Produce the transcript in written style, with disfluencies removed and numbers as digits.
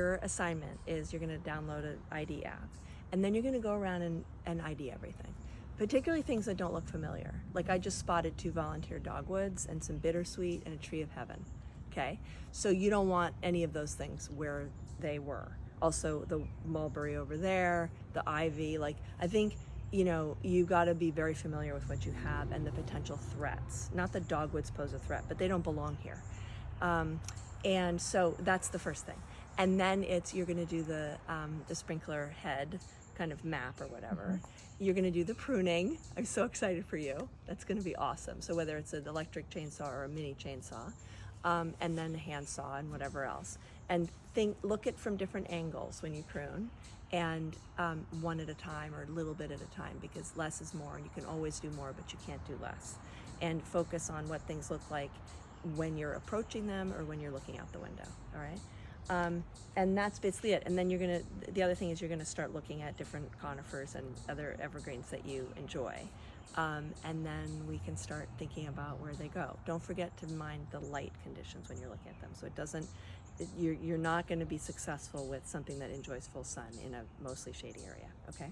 Your assignment is you're going to download an ID app, and then you're going to go around and ID everything, particularly things that don't look familiar. Like I just spotted 2 volunteer dogwoods and some bittersweet and a tree of heaven. Okay, so you don't want any of those things where they were. Also the mulberry over there, the ivy. Like I think, you know, you got to be very familiar with what you have and the potential threats. Not that dogwoods pose a threat, but they don't belong here. And so that's the first thing. And then you're going to do the sprinkler head kind of map or whatever. You're going to do the pruning. I'm so excited for you. That's going to be awesome. So whether it's an electric chainsaw or a mini chainsaw, and then a handsaw and whatever else. And look at from different angles when you prune, and one at a time or a little bit at a time, because less is more. You can always do more, but you can't do less. And focus on what things look like when you're approaching them or when you're looking out the window, all right? And that's basically it. And then the other thing is you're gonna start looking at different conifers and other evergreens that you enjoy. And then we can start thinking about where they go. Don't forget to mind the light conditions when you're looking at them. So you're not gonna be successful with something that enjoys full sun in a mostly shady area, okay?